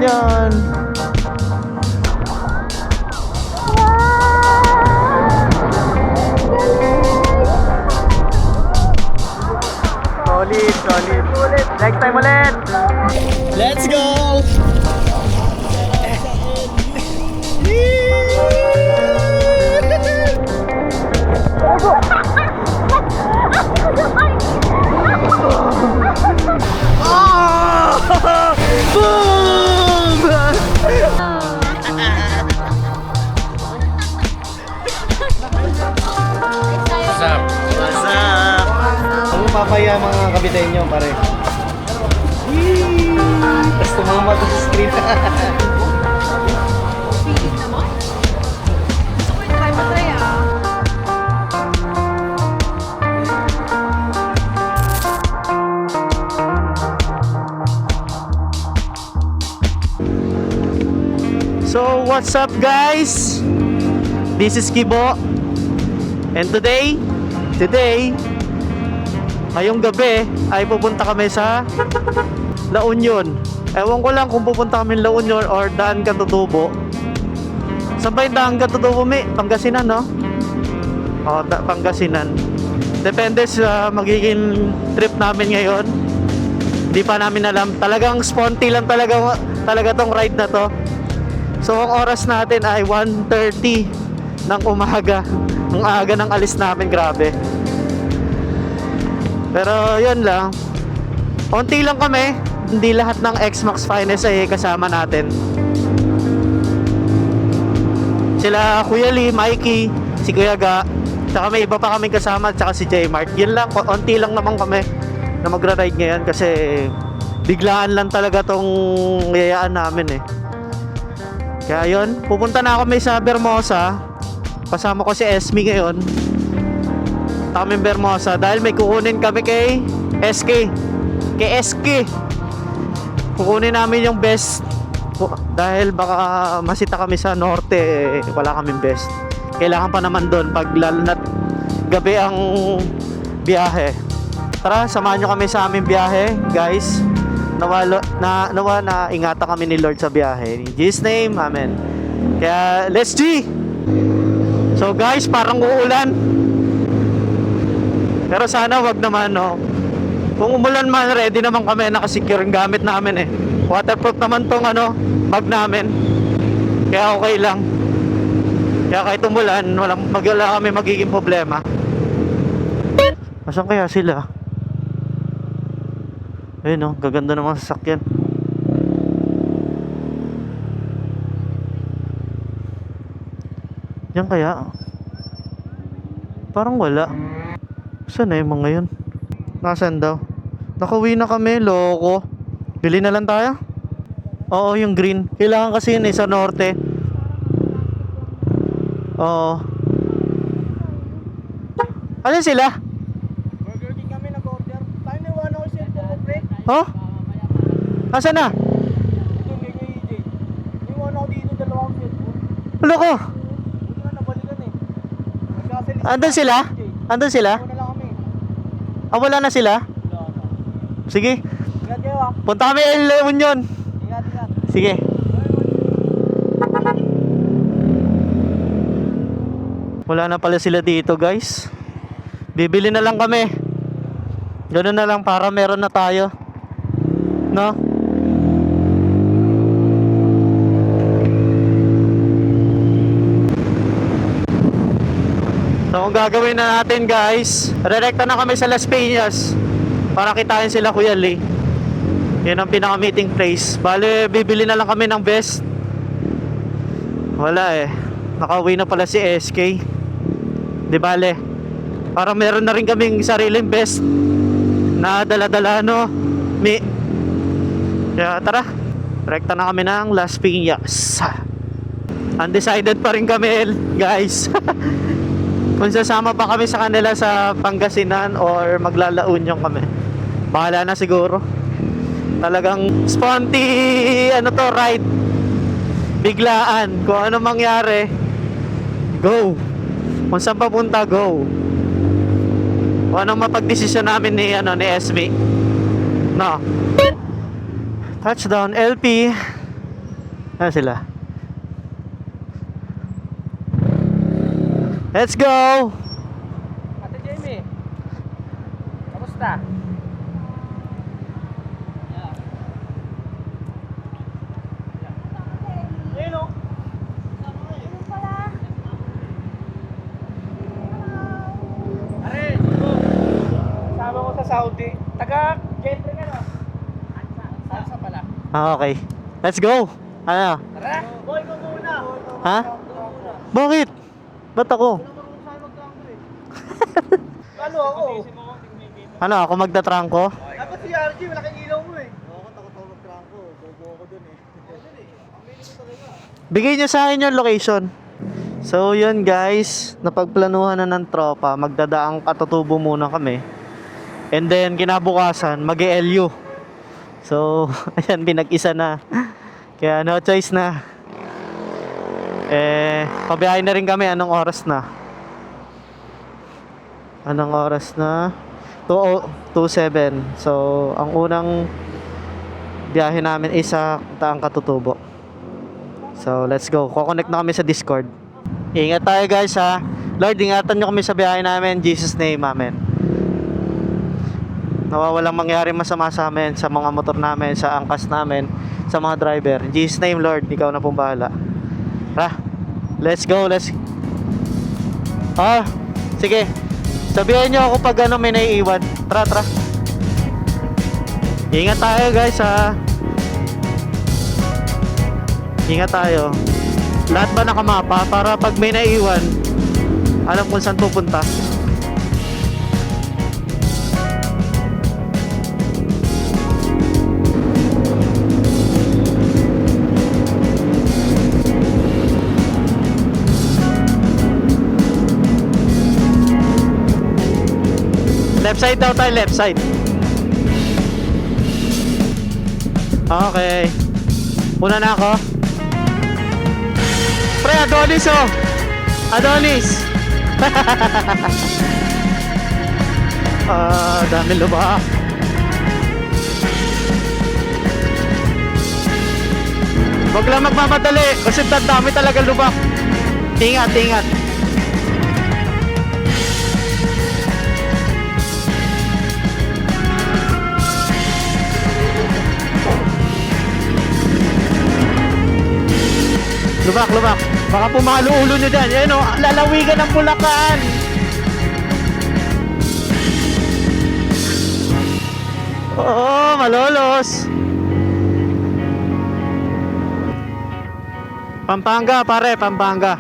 yan. Solid, solid. Next time ulit. Let's go! What's up? What's up? Ano papaya mga kabitenyo pare? Tapos tumama to sa screen. So what's up guys? This is Kibo. And today, ngayong gabi ay pupunta kami sa La Union. Ewan ko lang kung pupunta kami La Union or Daan Katutubo. Saan ba yung Daan Katutubo, Mi? Pangasinan, no? O, Pangasinan. Depende sa magiging trip namin ngayon. Hindi pa namin alam. Talagang sponty lang talaga tong ride na to. So ang oras natin ay 1:30 ng umaga. Ang aga ng alis namin, grabe. Pero yun lang. Konti lang kami. Hindi lahat ng X-Max Finest ay kasama natin. Sila Kuya Lee, Mikey, si Kuya Ga, tsaka may iba pa kaming kasama, tsaka si J-Mart. Yun lang, konti lang naman kami na magra-ride ngayon kasi biglaan lang talaga tong yayaan namin eh. Kaya yun, pupunta na ako may sa Bermosa. Kasama ko si Esme ngayon. Kami Bermosa dahil may kukunin kami kay SK. Kay SK. Kukunin namin yung best dahil baka masita kami sa norte, wala kaming best. Kailangan pa naman doon pag lalo na't gabi ang biyahe. Tara, samahan nyo kami sa aming biyahe, guys. Nawa na ingatan kami ni Lord sa biyahe. In Jesus name, amen. Kaya, let's G! So guys, parang uulan. Pero sana wag naman, no. Kung umulan man, ready naman kami, nakasecure yung gamit namin eh. Waterproof naman tong bag namin. Kaya okay lang. Kaya kahit umulan, wala kami magiging problema. Asan kaya sila? Ayun oh, gaganda naman sa sasakyan. Yan kaya? Parang wala. Saan na yung mga yun? Nasaan daw? Nakauwi na kami, loko. Bili na lang tayo? Oo, yung green. Kailangan kasi yun sa norte. Oo. Ano sila? Burger King kami nag-order. Tayo niwan ako siya ito, pre. Oh? Nasaan na? Ito kay EJ. Niwan ako dito, dalawang cellphone. Loko. Buti na nabalikan eh. Nagkasalis. Andun sila? Andun sila? Wala lang kami. Ah, wala na sila? Wala na. Sige. Ingat kayo ah. Punta kami La Union. Ingat, ingat. Sige. Wala na pala sila dito, guys. Bibili na lang kami. Ganun na lang para meron na tayo. No? So kung gagawin na natin, guys, rerekta na kami sa Las Piñas para kitain sila Kuya Lee. Yan ang pinaka-meeting place. Bale, bibili na lang kami ng vest. Wala eh. Nakauwi na pala si SK. Di bale. Para meron na rin kaming sariling vest na dala-dala, no? Kaya tara. Rekta na kami ng Las Piñas. Undecided pa rin kami, guys. Kung sasama pa kami sa kanila sa Pangasinan or maglalaunyong kami. Bahala na siguro. Talagang sponty ride. Biglaan. Kung ano mangyari, go. Kung saan papunta, go. Kung anong mapagdesisyon namin ni ni Esme. No. Touchdown LP. Ano sila? Let's go! Ate Jamie, kamusta? Ayun o. Are, kasama ko sa Saudi. Taga-gentry ka no? Salsa pala. Ah, okay. Let's go! Ano? Tara! Boy, ko muna! Ha? Bakit? Ba't ako? Ano ako? Ano, ako magdatrangko? Dapat si RG, malaking ilaw mo eh. Oo, takot ako mag-trangko. Bobo ako dun eh. Bigay niyo sa akin yung location. So yun guys, napagplanuhan na ng tropa, magdadaang katutubo muna kami. And then kinabukasan, mag-LU. So, ayan, pinag-isa na. Kaya no choice na. Pabiyahin na rin kami, anong oras na? Anong oras na? 2:07. So, ang unang biyahe namin is sa Daang Katutubo. So, let's go. Kukonect na kami sa Discord. Ingat tayo guys ha. Lord, ingatan nyo kami sa biyahe namin. In Jesus name, amen. Nawawalang mangyari masama sa amin, sa mga motor namin, sa angkas namin, sa mga driver. In Jesus name, Lord, ikaw na pong bahala. Tara, let's go. Sige. Sabihan nyo ako pag ano may naiiwan. Tara. Ingat tayo guys ha. Ingat tayo. Lahat ba nakamapa para pag may naiiwan, alam kung saan pupunta. Left side daw tayo, left side. Okay. Una na ako. Pre, Adonis oh. Adonis. Dami lubak. Huwag lang magmamadali kasi dami talaga lubak. Ingat. Lubak. Baka pumalo ulo nyo dyan. Yan o, lalawigan ng Bulacan. Oo, malolos. Pampanga pare, Pampanga.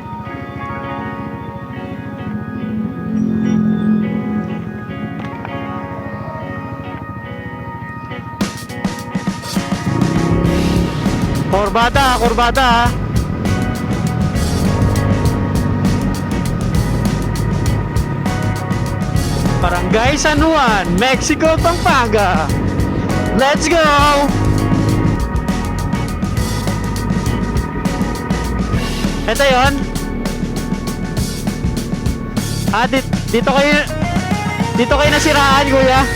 Kurbada. Barangay San Juan, Mexico, Pampanga. Let's go! Ito yun. Dito kayo nasiraan, kuya.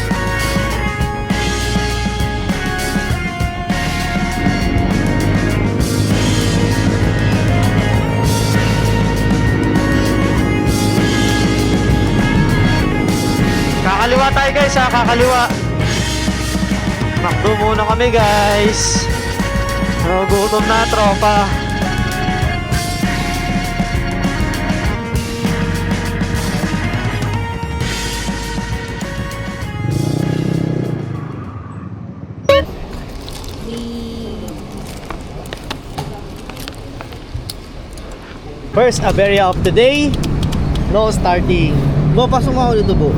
Kakaliwa tayo guys ha, kakaliwa. Makdo muna kami guys. Nagugutom na tropa. First, Aberia of the day. No starting. Bo, pasok mo ako dito, Bo.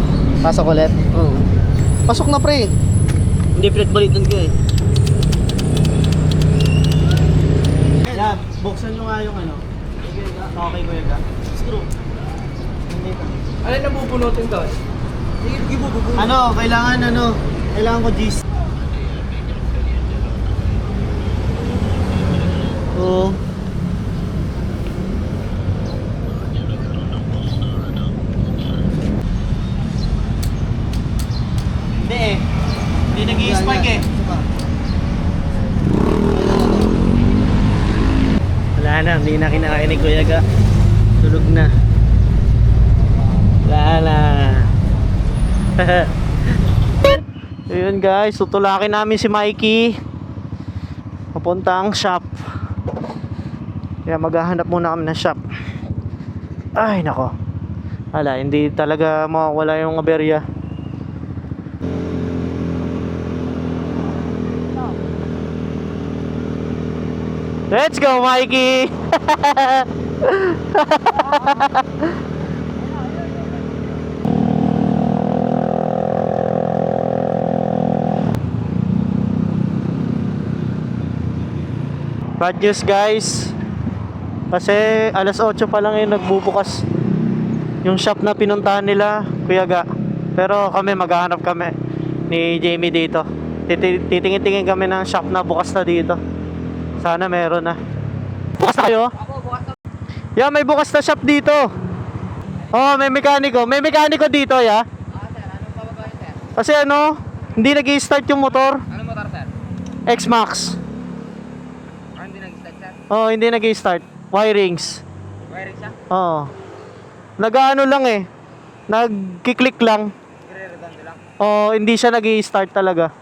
Pasok ulit. Oo. Pasok na, pre. Hindi pinag-balitan ka eh. Yan, buksan nyo nga yung ano. Okay, kuya ka. Screw. Alin na bubunutin to? Sige, bubunutin. Kailangan ko G's. Oo. Hindi nag-i-spike eh. Wala na, hindi na kinakain ni Kuya Ga. Tulog na. Wala na. Ayun guys, tutulakin namin si Mikey. Papuntang shop. Kaya maghahanap muna kami ng shop. Ay nako. Wala, hindi talaga mawawala yung aberya. Let's go, Mikey! Bad news guys. Kasi alas 8 pa lang yung nagbubukas yung shop na pinuntahan nila, Kuya Ga. Pero kami, maghahanap kami ni Jamie dito. Titingin-tingin kami ng shop na bukas na dito. Sana meron na. Bukas na kayo? Ako, bukas na. Yeah, may bukas na shop dito. Oh, may mekaniko. May mekaniko dito, ya. Sir, anong pababayin, sir? Kasi ano, hindi nag-i-start yung motor. Anong motor, sir? X-Max. Hindi nag-start, sir? Oh, hindi nag-i-start. Wirings. Wiring siya? Oo. Nag-ano lang eh. Nag-click lang. Gre-redundant lang. Oh, hindi siya nag-i-start talaga.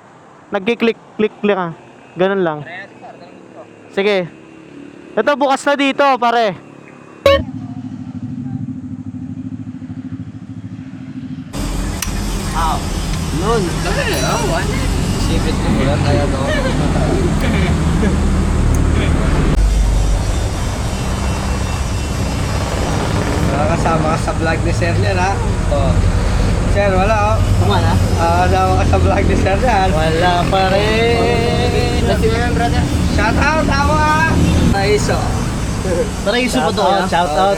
Nag-click lang ah. Ganun lang. Try natin, sir. Ganun dito. Sige. Ito bukas na dito, pare. Noon. Sipit ko yan. Kaya no. Nakakasama ka sa vlog ni Sir Nian, ha? Oo. Sir, wala, oh. Kumana? Kasama ka sa vlog ni Sir Nian. Wala pa rin. Let's go, brother. Shout out, tawa, ha? Naiso. Paraiso pa to, Shout out, ha? shout out.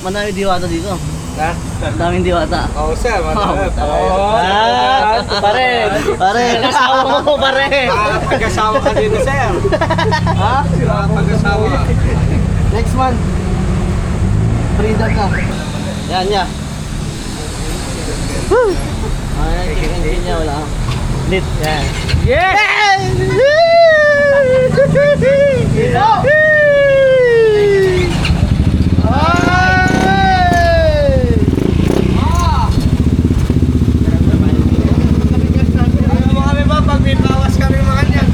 Madami diwata dito. Ha? Madaming diwata. Oh, sir, madami. Ah, pare. Pare, kasama mo pare. Pag-asawa ka dito, sir. Ha? Pag-asawa. Next month. Freedom ka. Yan, yan. Ay, engine niya, wala. Lit, yan. Yes! Kami ba pag may bawas kami mga niyan?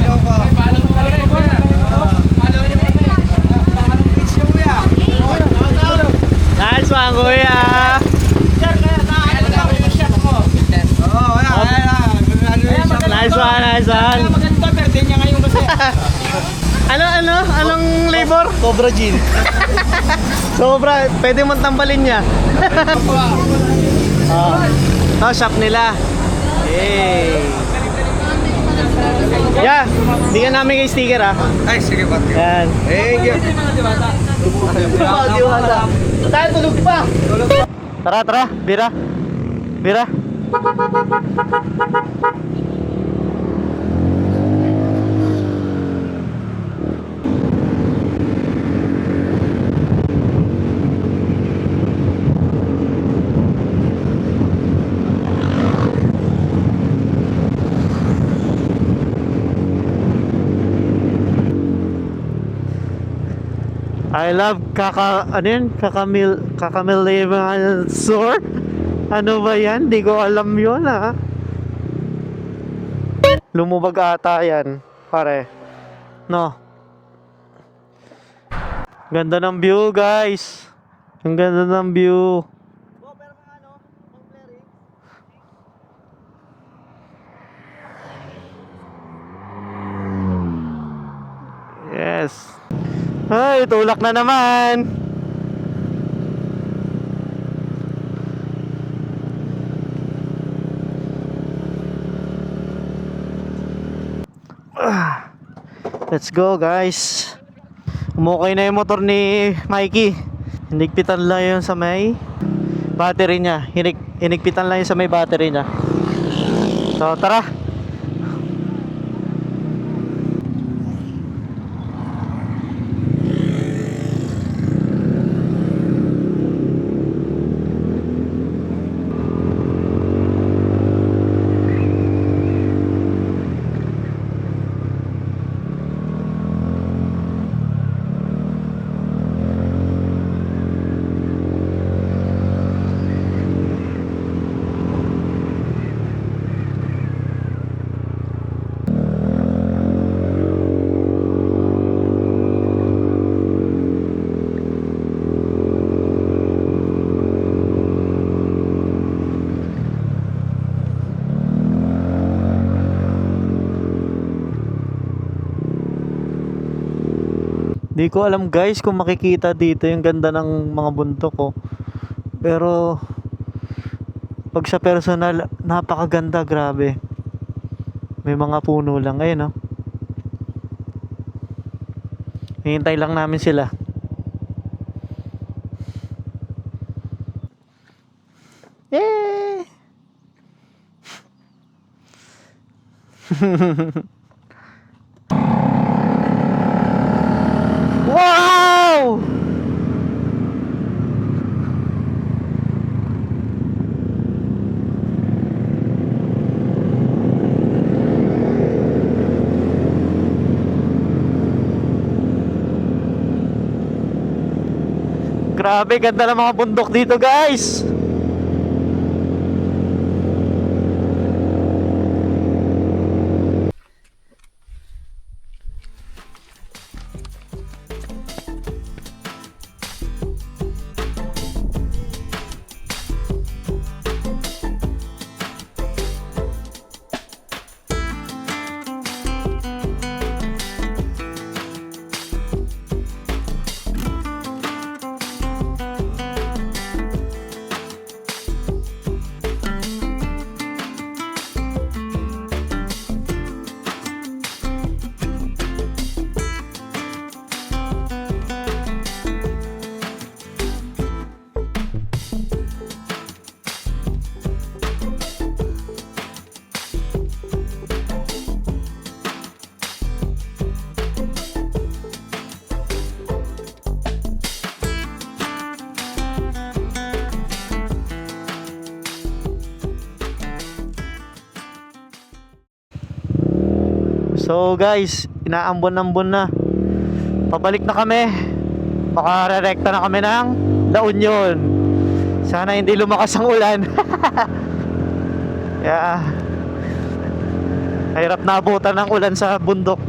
Nice one, kuya. Nice one, nice one. Anong labor? Cobra Jean. Sobra, pwede mong tambalin niya. Oh, shop nila. Hey. Yeah, bigyan namin kay sticker ah. Ay, sige ba? Yan. Thank you. Diwata. Tayo tulog pa. Tara, tara, bira. Bira. I love kakamil sur. Ano ba yan? Di ko alam yun ah. Lumubag ata yan, pare. No. Ganda ng view, guys. Ang ganda ng view. Yes. Ay, tulak na naman. Let's go, guys. Umukay na yung motor ni Mikey. Hinigpitan lang yun sa may battery niya. Hinigpitan lang yun sa may battery niya. So, tara. Di ko alam guys kung makikita dito yung ganda ng mga bundok ko. Pero pag sa personal, napakaganda, grabe. May mga puno lang ngayon, no? Hihintay lang namin sila. Eh! Wow! Grabe, ganda ng mga bundok dito, guys. So guys, inaambon-ambon na. Pabalik na kami. Baka re-rekta na kami ng La Union. Sana hindi lumakas ang ulan. Yeah. Hirap na abutan ng ulan sa bundok.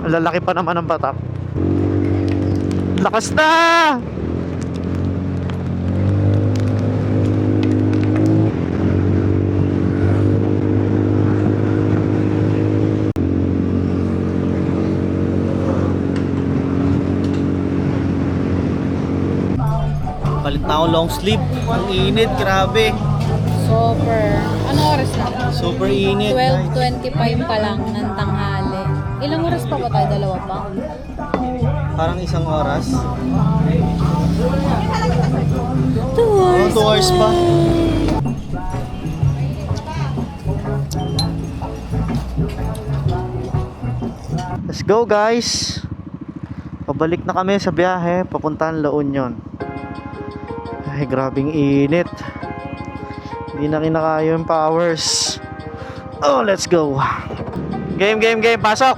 Ang lalaki pa naman ng batak. Lakas na! Palit na ako long sleeve. Ang init, grabe. Super. Ano oras na? Super init. 12:25 pa lang ng tanghali. Ilang oras pa ba tayo? Dalawa pa? Parang isang oras. 2 hours. 2 hours pa. Let's go guys. Pabalik na kami sa biyahe papuntang La Union. Ay, grabing init. Hindi na kinakaya yung powers. Oh, let's go. Game. Pasok.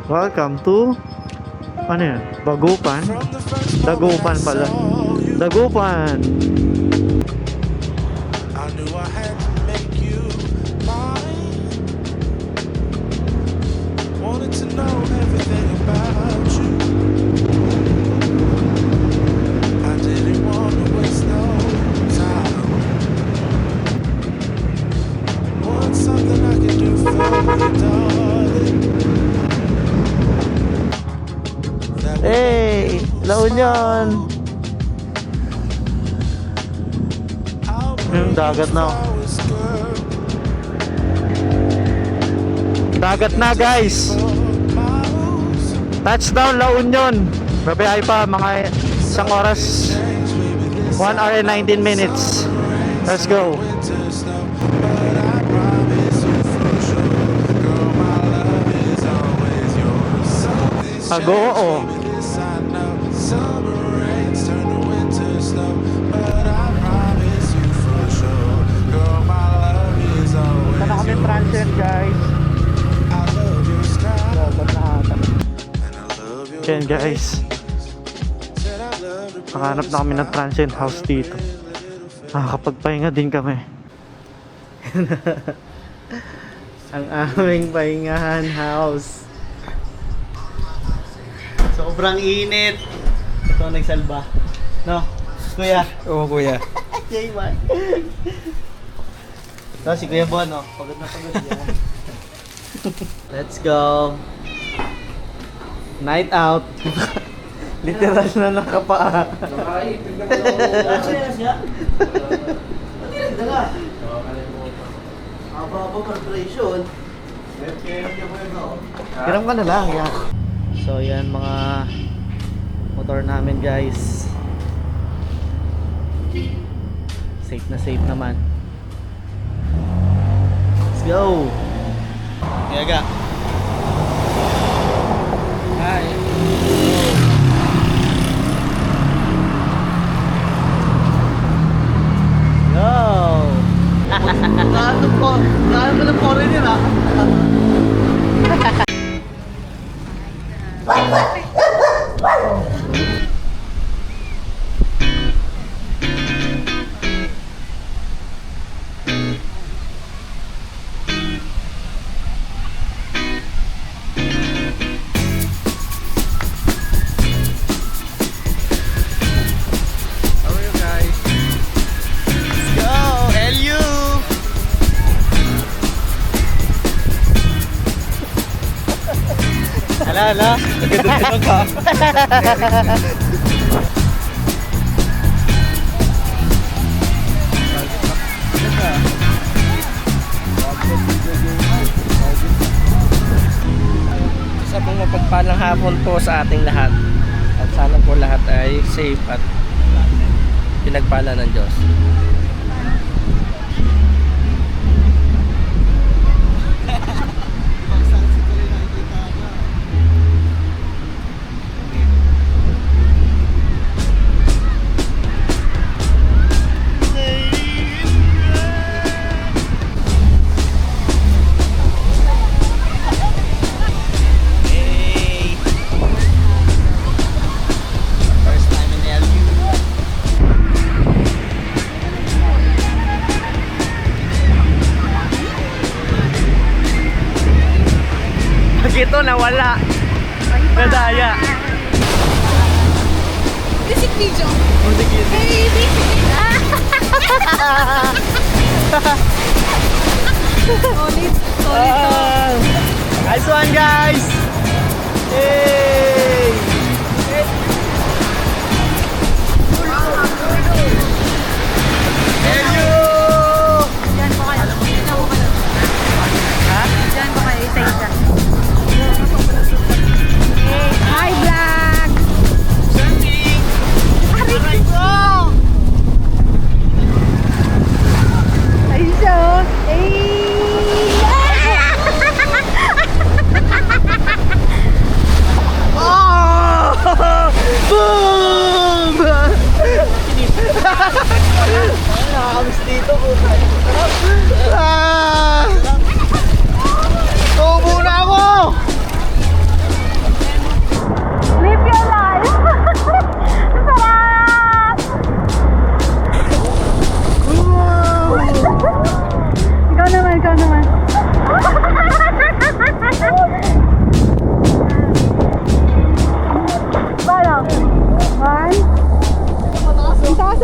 Welcome to ano yan? Dagupan pala. Dagupan. I knew I had to make you mine. Wanted to know everything about you. I didn't want to waste no time. Want something I can do for you, darling. That would Hey, La Union. Yung dagat na. Dagat na guys. Touchdown La Union. Babiyahe pa mga isang oras. 1 hour and 19 minutes. Let's go. Agoo. Sana kami transient guys. Yan guys. Nakahanap na kami ng transient house dito. Nakakapagpahinga din kami. Ang aming pahingahan house. Sobrang init. Ito ang nagsalba. No? Kuya? Oo, kuya. Jay, man. Si Kuya Bon, oh. Pagod na pagod yan. Let's go. Night out. Literal na nakapaa. Haba-haba preparation. Hiram ka na lang, yan. So yan mga motor namin guys. Safe na safe naman. Let's go. Yaga. Hi. Go. Gaano mo ng foreigner ah? How are you guys? Let's go, LU! Ala, nagkadulog ka. Isa pong mapagpalang hapon po sa ating lahat. At sana po lahat ay safe at pinagpala ng Diyos. First time in LU. Pag ito nawala, nadaya. Basic video. Music yun. Hey, basic. Solid. Solid. Nice one guys! Hey! LU! Diyan po kayo. Ha? Diyan po kayo. Isa-isa. Hi, vlog! Something! Aray ko! Ayun siya, oh. Hey! Oh! Boom! Nakakamiss dito po. Ah! Tubo na ako! Live your life! Sarap! Ikaw naman, ikaw naman. Paano? One. Ang taas, ang taas.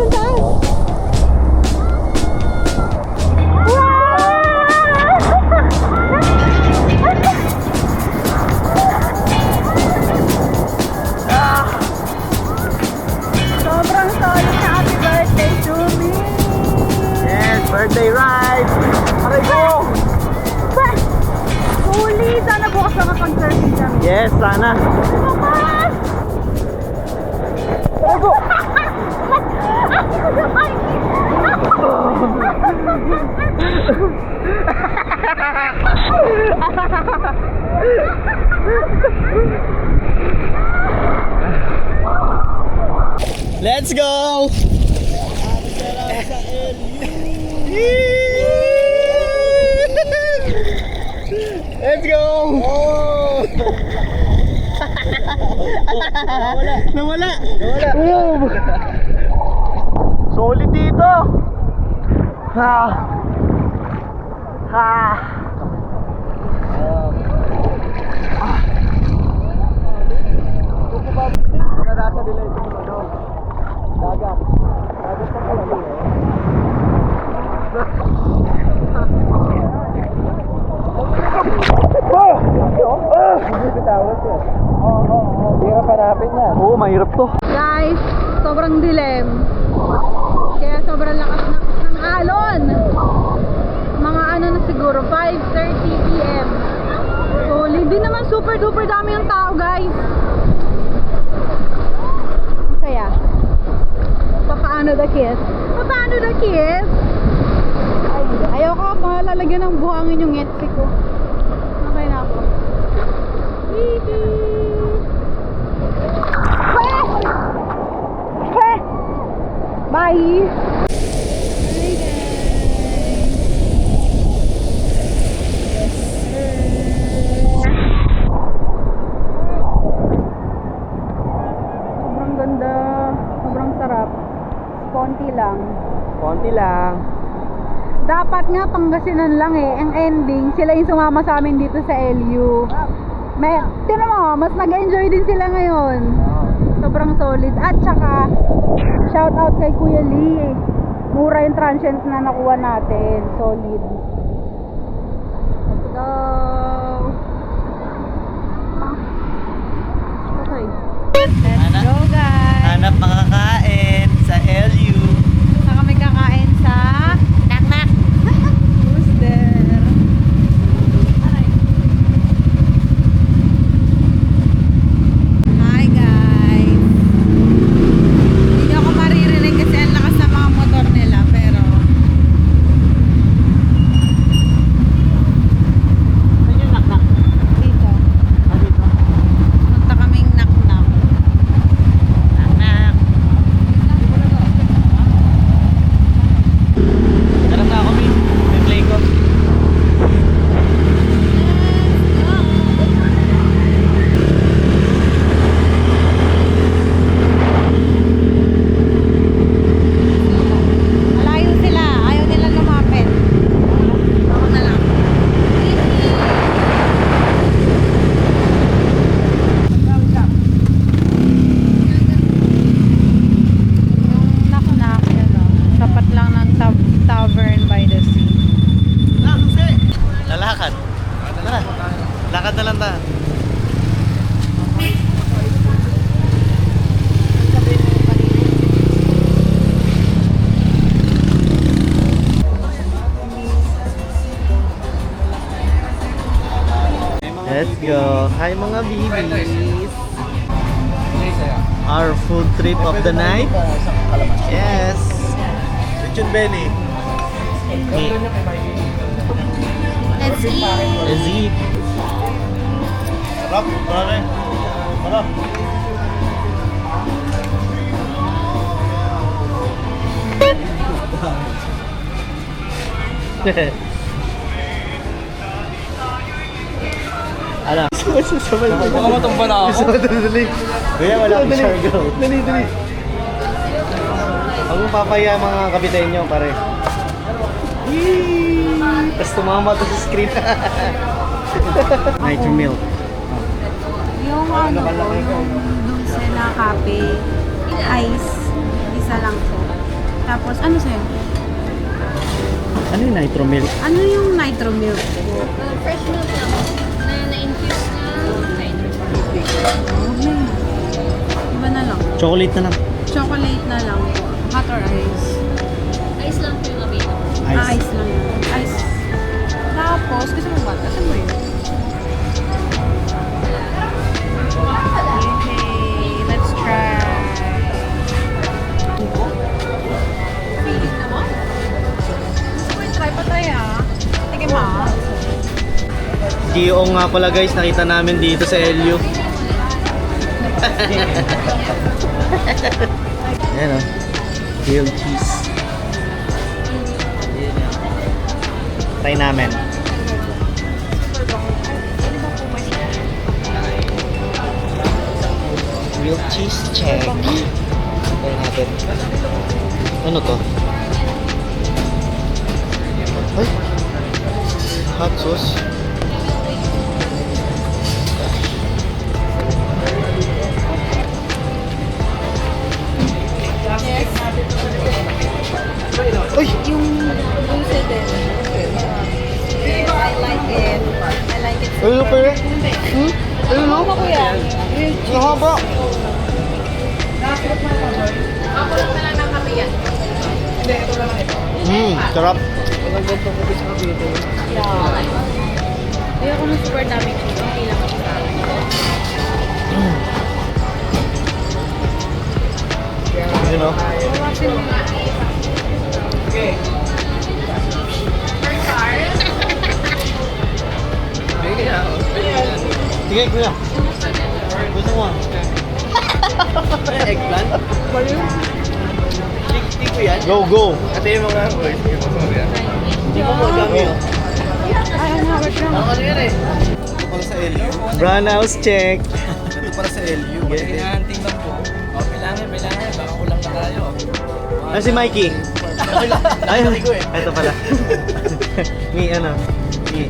Sobrang solid na happy birthday to me! Yes, birthday ride! Aray ko! Huli! Sana bukas na kapag-surfing kami. Yes, sana. Bukas! Let's go! Let's go! Oh! Nawala! Boom! Solid dito! Ha! Ha! Nadasa nila ito ng ano? Dagat. Dagat ng kalami eh. Hindi naman super duper dami yung tao, guys. Kaya papaano the kiss? Papaano the kiss? Ay, ayoko malalagyan ng buhangin yung Etsy ko. Okay na ako. Bye! Sobrang ganda, sobrang sarap. Konti lang. Konti lang. Dapat nga Pangasinan lang eh. Ang ending, sila yung sumama sa amin dito sa LU. Tinan mo, mas nag-enjoy din sila ngayon. Sobrang solid. At saka, shout out kay Kuya Lee. Mura yung transient na nakuha natin. Solid. Let's go! Okay. Let's go, guys! Hanap makakain sa LU. Saan kami kakain sa Naknak? Who's there? Aray. Hi guys. Hindi ako maririnig kasi ang lakas ng mga motor nila, pero Saan yung naknak? dito. Dito. Punta kaming Naknak. Naknak. Tara na kami. May play ko. Malayo sila. Ayaw nila lumapit. Ako na lang. Yung Naknak, yan o. Tapat lang ng tavern by the sea. Lalakad. Tara. Lakad na lang ta. Let's go. Hi mga babies. Our food trip of the night. Yes. Lechon belly. Let's eat. Let's eat. Sarap, pare. Sarap. Ano? Baka matumba na ako. Dali. Kuya, wala akong cargo. Dali. Huwag mong papaya mga kapitenyo, pare. Tapos tumama to sa screen. Nitro milk. Yung ano ko, yung dulce na kape, ice, isa lang po. Tapos, ano sa'yo? Ano yung nitro milk? Ano yung nitro milk? Fresh milk lang. Na-infuse na nitro. Okay. Iba na lang. Chocolate na lang. Chocolate na lang po. Hot or ice? Ice lang po yung available. Ice lang yun. Ice. Tapos, gusto mo ba? Asan mo yun? Okay, let's try. Feeling naman. Gusto ko yung try pa tayo ah. Sige ma. Gio nga pala guys, nakita namin dito sa LU. Ayan o. Grilled cheese. Try namin. Grilled cheese check. Try natin. Ano to? Ay! Hot sauce. Uy! Yung dulce din. I like it. I like it. Ano pa yun? Ayun no? Ano kuya? Mahaba. Sarap. Ayoko ng super daming cheese. Okay lang ako sa akin. You know? Bawasin mo nga. Sige, kuya. Gusto mo? Eggplant? Tik ko yan. Go, go! Ate yung mga boys. Hindi mo mo dami yun. Ano yan eh? Ito pala sa LU. Brown house check. Ito pala sa LU. Hinahanting lang po. O, bilangin. Baka kulang na tayo. Ah, si Mikey. Okay lang. Ay, Nakita ko eh. ito pala. Ni ano? Ni